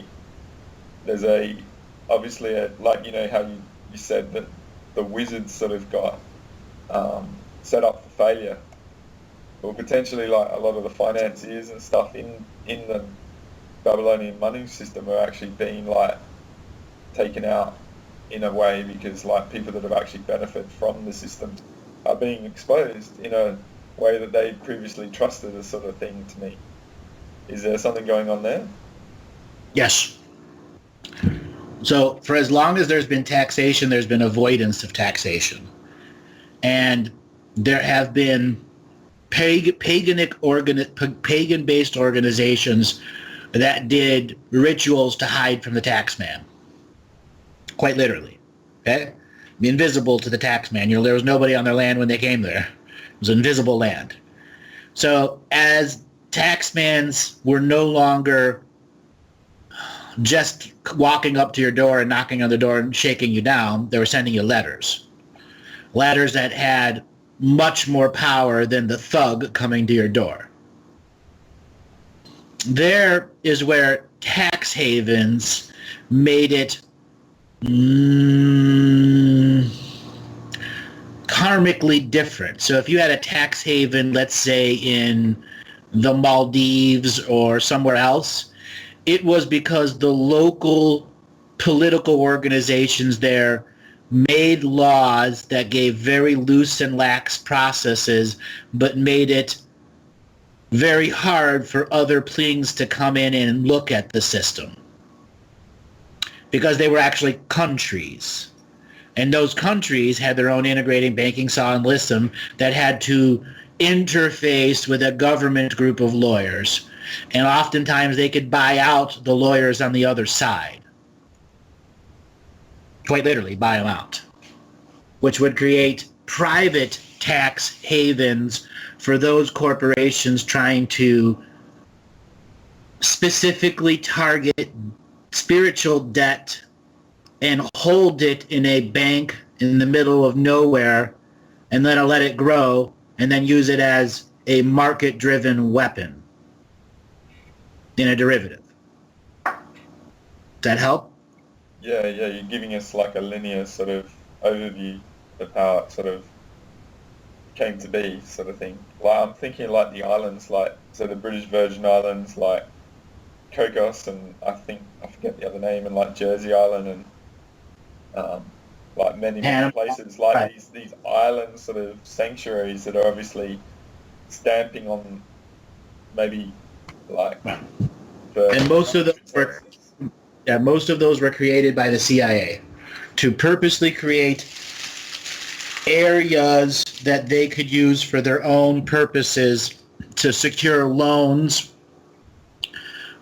obviously like, you know how you said that the wizards sort of got set up for failure. Well, potentially like a lot of the financiers and stuff in the Babylonian money system are actually being like taken out in a way because like people that have actually benefited from the system are being exposed in a way that they previously trusted, a sort of thing to me. Is there something going on there? Yes. So for as long as there's been taxation, there's been avoidance of taxation. And there have been pagan-based organizations that did rituals to hide from the taxman. Quite literally. Okay? Be invisible to the taxman. There was nobody on their land when they came there. It was invisible land. So as taxmans were no longer just walking up to your door and knocking on the door and shaking you down, they were sending you letters. Letters that had much more power than the thug coming to your door. There is where tax havens made it karmically different. So if you had a tax haven, let's say in the Maldives or somewhere else, it was because the local political organizations there made laws that gave very loose and lax processes, but made it very hard for other plings to come in and look at the system. Because they were actually countries. And those countries had their own integrating banking system that had to interface with a government group of lawyers. And oftentimes they could buy out the lawyers on the other side. Quite literally, buy them out. Which would create private tax havens for those corporations trying to specifically target spiritual debt and hold it in a bank in the middle of nowhere and then let it grow and then use it as a market-driven weapon in a derivative. Does that help? Yeah, you're giving us like a linear sort of overview of how it sort of came to be, sort of thing. Like I'm thinking like the islands, like so the British Virgin Islands, like Cocos, and I forget the other name, and like Jersey Island, and like many places, like these island sort of sanctuaries that are obviously stamping on maybe like. And most of them were Yeah, most of those were created by the CIA to purposely create areas that they could use for their own purposes to secure loans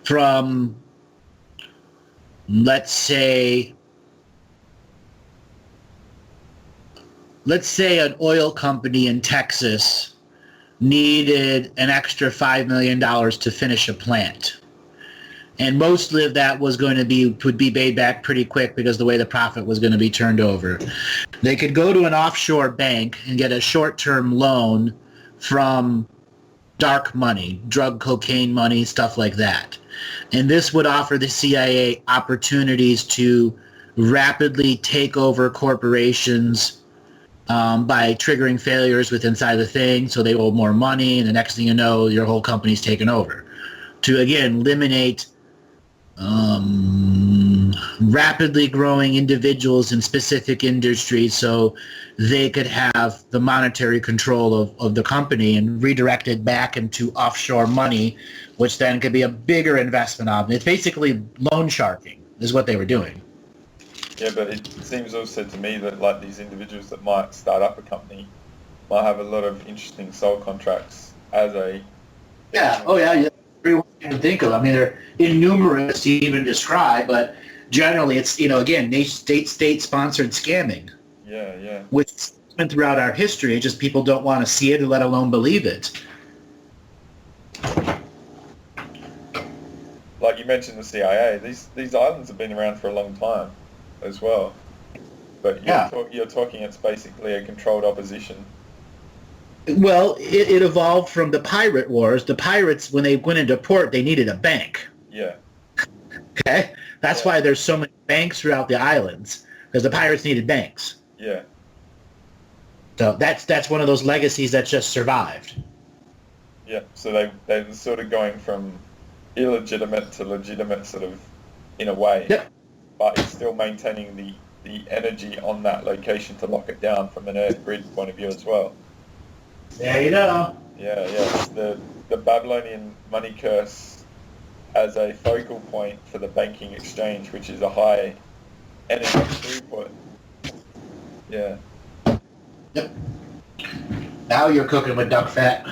from, let's say an oil company in Texas needed an extra $5 million to finish a plant. And mostly of that would be paid back pretty quick because the way the profit was going to be turned over. They could go to an offshore bank and get a short-term loan from dark money, drug, cocaine money, stuff like that. And this would offer the CIA opportunities to rapidly take over corporations by triggering failures with inside the thing, so they owe more money, and the next thing you know, your whole company's taken over. To, again, eliminate rapidly growing individuals in specific industries so they could have the monetary control of the company and redirect it back into offshore money, which then could be a bigger investment of it. It's basically loan sharking is what they were doing. Yeah, but it seems also to me that like these individuals that might start up a company might have a lot of interesting soul contracts as a... Yeah, oh yeah, everyone can think of. I mean, they're innumerous to even describe, but generally it's, again, state-sponsored scamming. Yeah. Which has been throughout our history. It's just people don't want to see it, let alone believe it. Like you mentioned the CIA, these islands have been around for a long time as well. But you're talking it's basically a controlled opposition. Well, it evolved from the pirate wars. The pirates, when they went into port, they needed a bank. Yeah. Okay? That's why there's so many banks throughout the islands, because the pirates needed banks. Yeah. So that's one of those legacies that just survived. Yeah, so they're sort of going from illegitimate to legitimate sort of in a way. Yep. But it's still maintaining the energy on that location to lock it down from an Earth grid point of view as well. There you go. Yeah. The Babylonian money curse as a focal point for the banking exchange, which is a high energy throughput. Yeah. Yep. Now you're cooking with duck fat.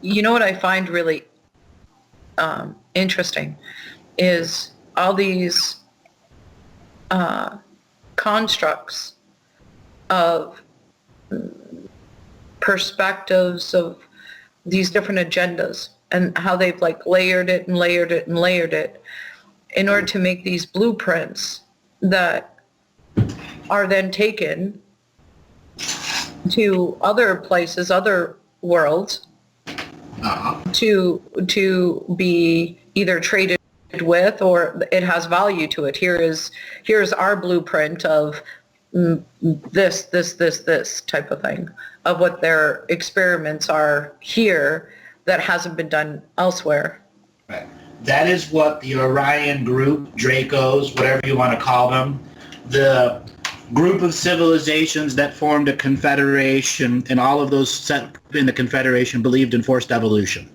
You know what I find really interesting is all these constructs of perspectives of these different agendas and how they've like layered it and layered it and layered it in order to make these blueprints that are then taken to other places, other worlds, to be either traded with or it has value to it. Here's our blueprint of this type of thing, of what their experiments are here that hasn't been done elsewhere. Right. That is what the Orion group, Dracos, whatever you want to call them, the group of civilizations that formed a confederation, and all of those set in the confederation believed in forced evolution.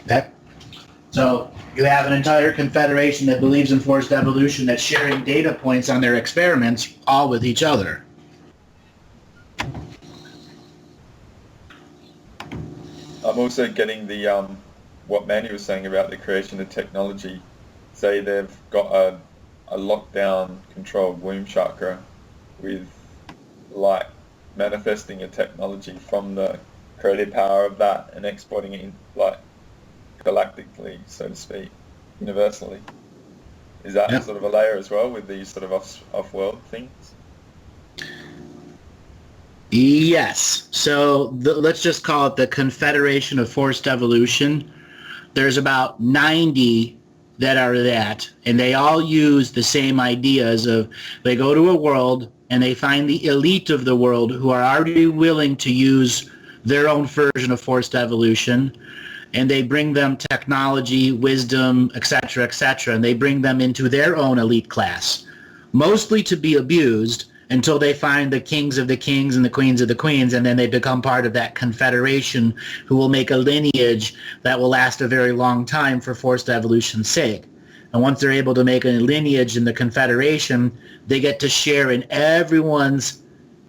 Okay? So you have an entire confederation that believes in forced evolution that's sharing data points on their experiments all with each other. I'm also getting the what Manny was saying about the creation of technology. Say they've got a lockdown controlled womb chakra with like manifesting a technology from the creative power of that and exporting it in, like galactically, so to speak, universally. Is that sort of a layer as well with these sort of off-world things? Yes. So let's just call it the Confederation of Forced Evolution. There's about 90 that are that, and they all use the same ideas of they go to a world and they find the elite of the world who are already willing to use their own version of forced evolution, and they bring them technology, wisdom, etc., and they bring them into their own elite class, mostly to be abused until they find the kings of the kings and the queens of the queens, and then they become part of that confederation who will make a lineage that will last a very long time for forced evolution's sake. And once they're able to make a lineage in the confederation, they get to share in everyone's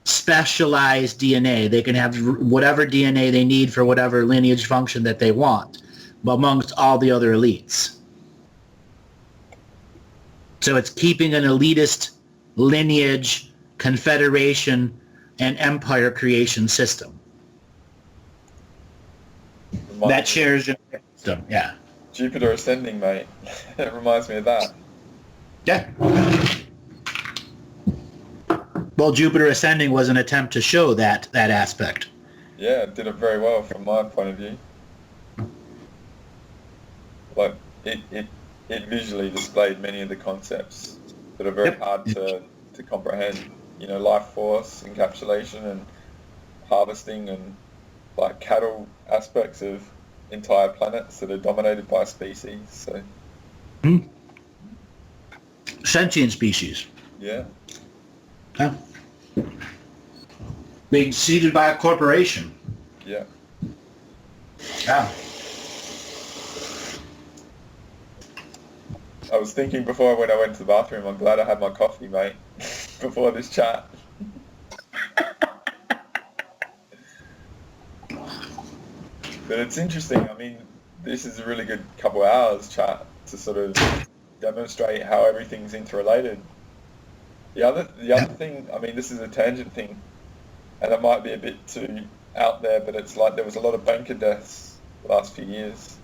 specialized DNA. They can have whatever DNA they need for whatever lineage function that they want, amongst all the other elites. So it's keeping an elitist lineage, confederation, and empire creation system. That shares your system, yeah. Jupiter ascending, mate. It reminds me of that. Yeah. Well, Jupiter ascending was an attempt to show that aspect. Yeah, it did it very well from my point of view. Like, it visually displayed many of the concepts that are very hard to comprehend. You know, life force, encapsulation, and harvesting, and like cattle aspects of entire planets that are dominated by species. So, sentient species. Yeah. Huh? Being seeded by a corporation. Yeah. Yeah. I was thinking before when I went to the bathroom, I'm glad I had my coffee, mate, before this chat. But it's interesting. I mean, this is a really good couple hours chat to sort of demonstrate how everything's interrelated. The other thing, I mean, this is a tangent thing, and it might be a bit too out there, but it's like there was a lot of banker deaths the last few years.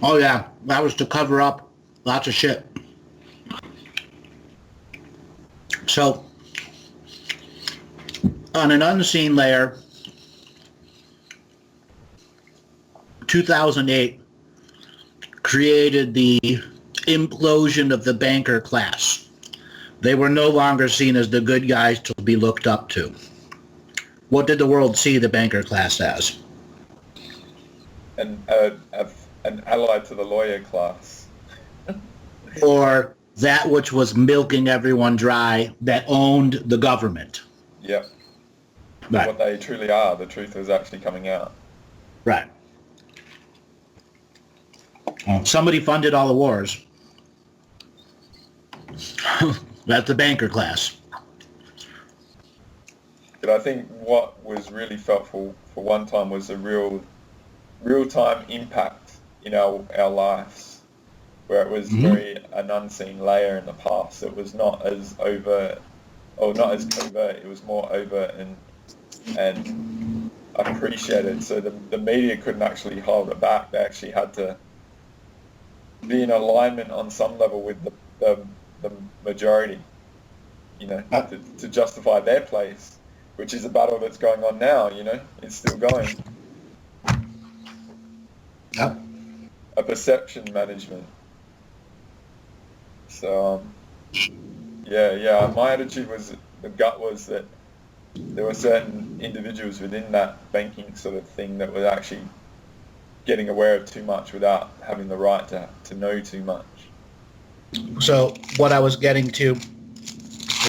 Oh yeah, that was to cover up lots of shit. So, on an unseen layer, 2008 created the implosion of the banker class. They were no longer seen as the good guys to be looked up to. What did the world see the banker class as? An ally to the lawyer class. Or that which was milking everyone dry, that owned the government. Yep. Right. What they truly are, the truth is actually coming out. Right. Somebody funded all the wars. That's the banker class. But I think what was really felt for one time was a real-time impact in our lives, where it was very an unseen layer in the past. It was not as overt, or not as covert. It was more overt and appreciated. So the media couldn't actually hold it back. They actually had to be in alignment on some level with the majority, to justify their place, which is a battle that's going on now. It's still going. Yep. A perception management. So, my attitude was, the gut was that there were certain individuals within that banking sort of thing that were actually getting aware of too much without having the right to know too much. So what I was getting to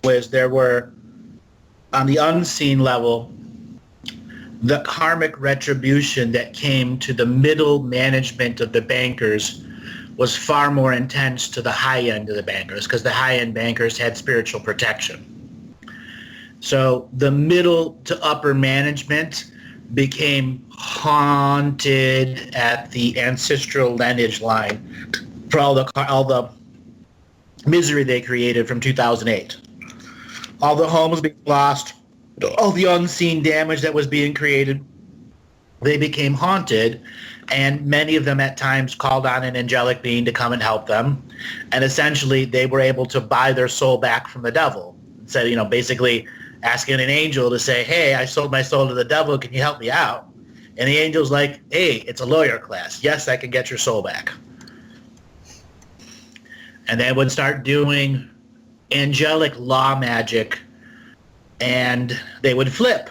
was there were, on the unseen level, the karmic retribution that came to the middle management of the bankers was far more intense to the high end of the bankers, because the high end bankers had spiritual protection. So the middle to upper management became haunted at the ancestral lineage line for all the misery they created from 2008. All the homes being lost, all the unseen damage that was being created, they became haunted, and many of them at times called on an angelic being to come and help them, and essentially they were able to buy their soul back from the devil. So, basically asking an angel to say, hey, I sold my soul to the devil, can you help me out? And the angel's like, hey, it's a lawyer class. Yes, I can get your soul back. And they would start doing angelic law magic, and they would flip.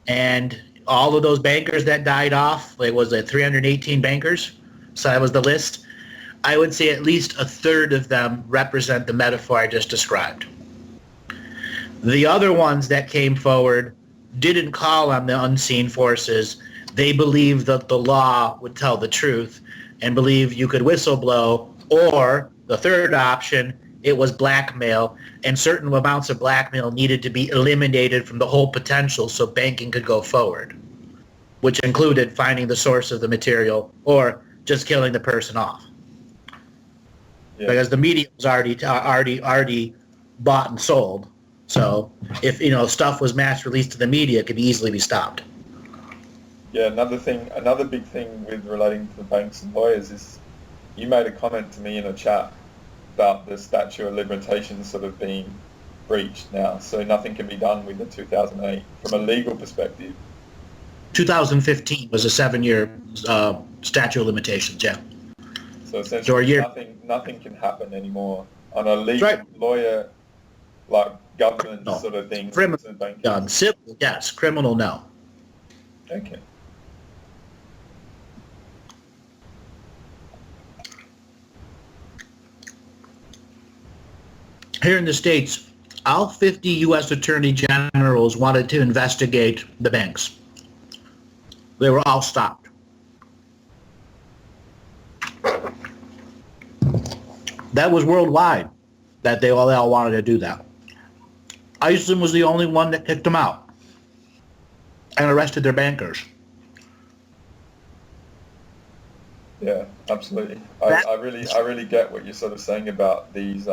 And all of those bankers that died off, it was 318 bankers, so that was the list. I would say at least a third of them represent the metaphor I just described. The other ones that came forward didn't call on the unseen forces. They believed that the law would tell the truth and believed you could whistleblow, or the third option, it was blackmail, and certain amounts of blackmail needed to be eliminated from the whole potential so banking could go forward, which included finding the source of the material or just killing the person off. Yeah. Because the media was already bought and sold. So if stuff was mass released to the media, it could easily be stopped. Yeah, another big thing with relating to the banks and lawyers is you made a comment to me in a chat about the statute of limitations sort of being breached now, so nothing can be done with the 2008 from a legal perspective. 2015 was a 7-year statute of limitations, yeah. So essentially nothing can happen anymore on a legal lawyer, like government sort of thing. Criminal, civil, yes. Criminal, no. Okay. Here in the States, all 50 U.S. Attorney Generals wanted to investigate the banks. They were all stopped. That was worldwide, that they all wanted to do that. Iceland was the only one that kicked them out and arrested their bankers. Yeah, absolutely. I really get what you're sort of saying about these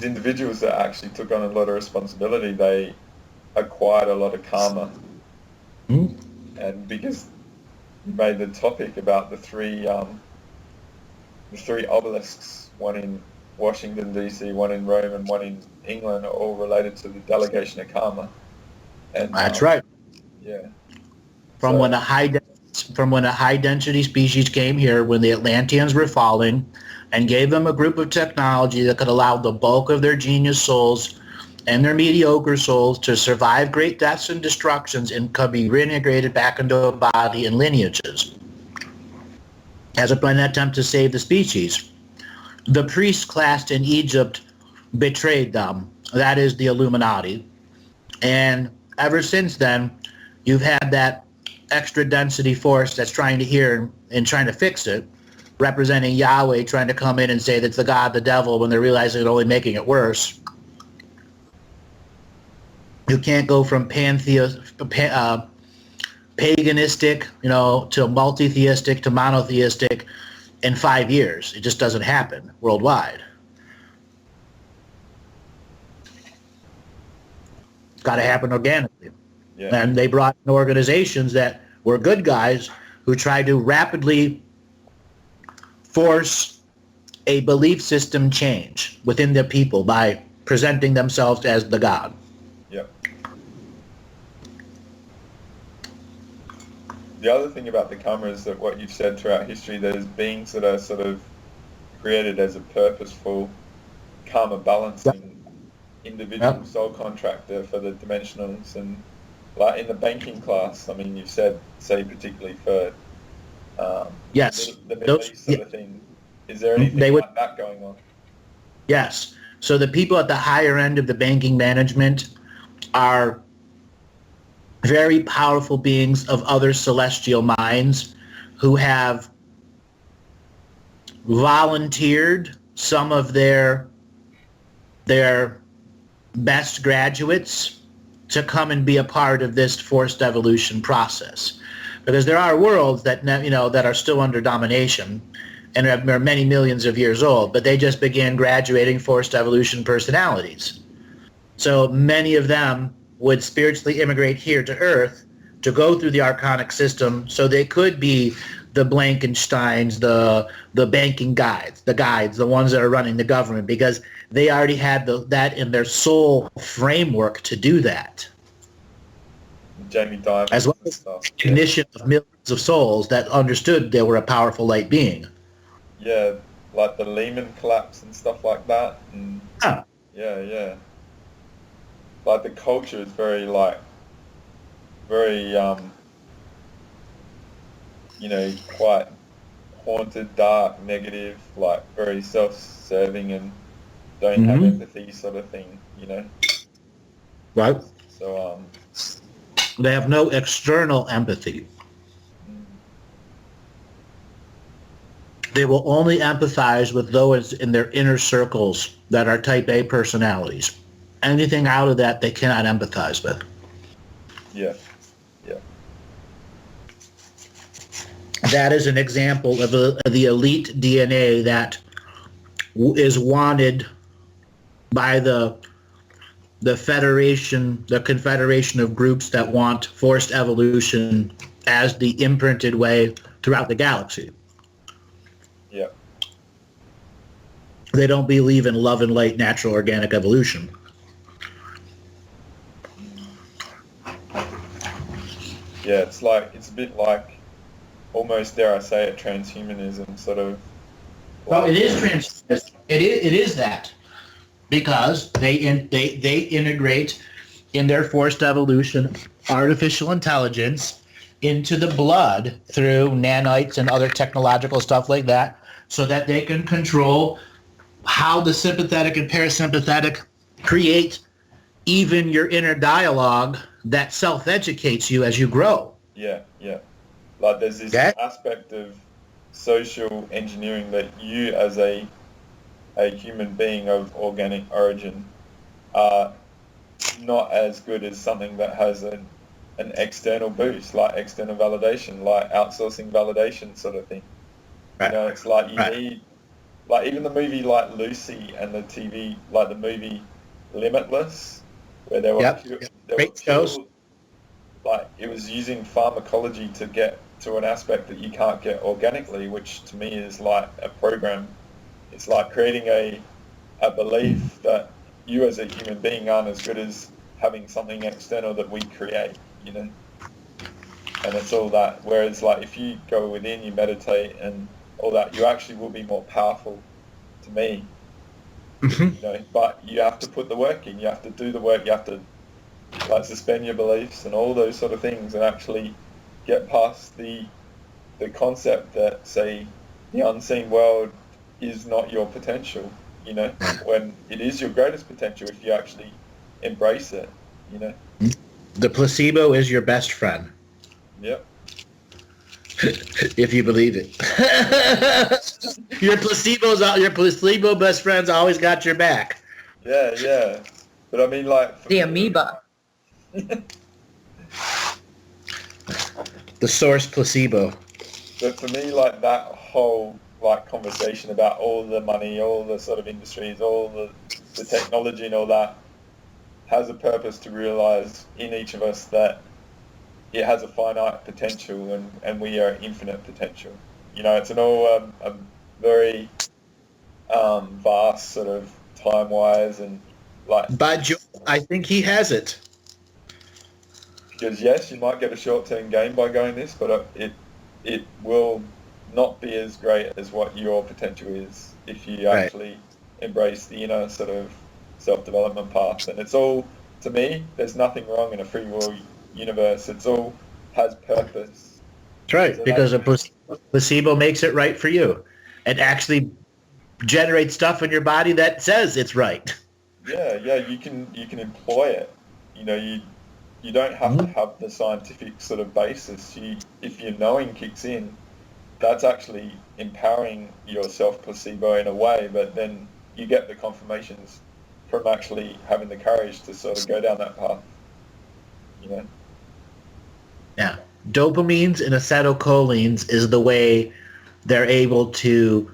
individuals that actually took on a lot of responsibility. They acquired a lot of karma. Mm-hmm. And because you made the topic about the three obelisks, one in Washington DC, one in Rome, and one in England, are all related to the delegation of karma. And that's right. Yeah. From when a high density species came here, when the Atlanteans were falling, and gave them a group of technology that could allow the bulk of their genius souls and their mediocre souls to survive great deaths and destructions and could be reintegrated back into a body and lineages as an attempt to save the species. The priest class in Egypt betrayed them. That is the Illuminati. And ever since then, you've had that extra density force that's trying to hear and trying to fix it, representing Yahweh, trying to come in and say that's the God, the devil, when they're realizing they're only making it worse. You can't go from paganistic, to multi-theistic to monotheistic in 5 years. It just doesn't happen worldwide. It's got to happen organically. Yeah. And they brought in organizations that were good guys who tried to rapidly force a belief system change within the people by presenting themselves as the God. Yep. The other thing about the karma is that what you've said throughout history, there's beings that are sort of created as a purposeful karma balancing individual soul contractor for the dimensionals. And like in the banking class, I mean, you've said, say particularly for yes, the Middle East sort of thing. Is there anything like that going on? Yes. So the people at the higher end of the banking management are very powerful beings of other celestial minds who have volunteered some of their best graduates to come and be a part of this forced evolution process. Because there are worlds that that are still under domination and are many millions of years old, but they just began graduating forced evolution personalities. So many of them would spiritually immigrate here to Earth to go through the archonic system so they could be the Blankensteins, the banking guides, the ones that are running the government, because they already had that in their soul framework to do that. Jamie Dimon, as well as recognition of millions of souls that understood they were a powerful light being. Yeah, like the Lehman collapse and stuff like that. And yeah. Like the culture is very quite haunted, dark, negative, like very self-serving, and don't have empathy, sort of thing, you know. Right. So They have no external empathy. They will only empathize with those in their inner circles that are type A personalities. Anything out of that, they cannot empathize with. yeah. That is an example of the elite DNA that is wanted by the federation, the confederation of groups that want forced evolution as the imprinted way throughout the galaxy. Yeah. They don't believe in love and light, natural organic evolution. Yeah, it's a bit like, almost, dare I say it, transhumanism, sort of. Well, it is transhumanism. It is that, because they integrate in their forced evolution artificial intelligence into the blood through nanites and other technological stuff like that, so that they can control how the sympathetic and parasympathetic create even your inner dialogue that self-educates you as you grow. Yeah. Like there's this aspect of social engineering that you as a human being of organic origin are not as good as something that has an external boost, like external validation, like outsourcing validation sort of thing. Right. You know, it's like you need, like even the movie like Lucy and the TV, like the movie Limitless, where there were great shows. Like it was using pharmacology to get to an aspect that you can't get organically, which to me is like a program. It's like creating a belief that you as a human being aren't as good as having something external that we create, you know. And it's all that. Whereas like if you go within, you meditate and all that, you actually will be more powerful, to me. You know, but you have to put the work in. You have to do the work. You have to like suspend your beliefs and all those sort of things, and actually get past the concept that, say, the unseen world is not your potential, you know, when it is your greatest potential if you actually embrace it, you know. The placebo is your best friend. Yep. If you believe it. Your placebo best friend's always got your back. Yeah. But I mean, like... The amoeba. The source placebo. But for me, like that whole like conversation about all the money, all the sort of industries, all the technology and all that has a purpose to realize in each of us that it has a finite potential and we are infinite potential. You know, it's an all a very vast sort of time-wise and like... By Joe, I think he has it. Because yes, you might get a short-term gain by going this, but it will not be as great as what your potential is if you actually embrace the inner sort of self-development path. And it's all, to me, there's nothing wrong in a free will universe. It's all has purpose. That's right, so because a placebo makes it right for you. It actually generates stuff in your body that says it's right. Yeah, you can employ it. You know, you don't have to have the scientific sort of basis. If your knowing kicks in, that's actually empowering your self-placebo in a way, but then you get the confirmations from actually having the courage to sort of go down that path, you know? Yeah. Dopamines and acetylcholines is the way they're able to...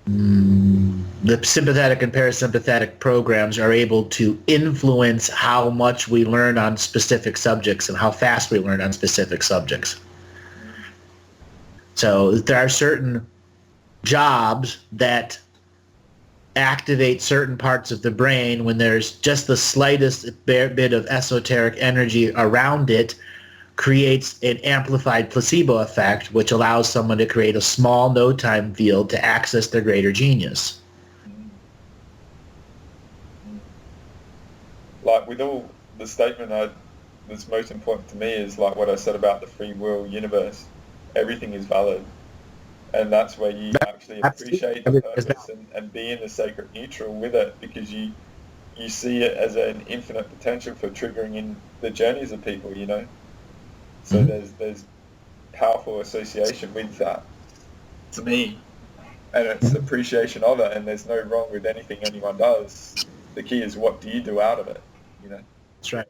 the sympathetic and parasympathetic programs are able to influence how much we learn on specific subjects and how fast we learn on specific subjects. So there are certain jobs that activate certain parts of the brain when there's just the slightest bit of esoteric energy around it, creates an amplified placebo effect, which allows someone to create a small no-time field to access their greater genius. Like with all the statement that's most important to me is like what I said about the free will universe. Everything is valid, and that's where you actually actually Absolutely. appreciate the purpose and be in the sacred neutral with it, because you see it as an infinite potential for triggering in the journeys of people, you know. So there's powerful association with that, to me, and it's appreciation of it, and there's no wrong with anything anyone does. The key is, what do you do out of it, you know? That's right.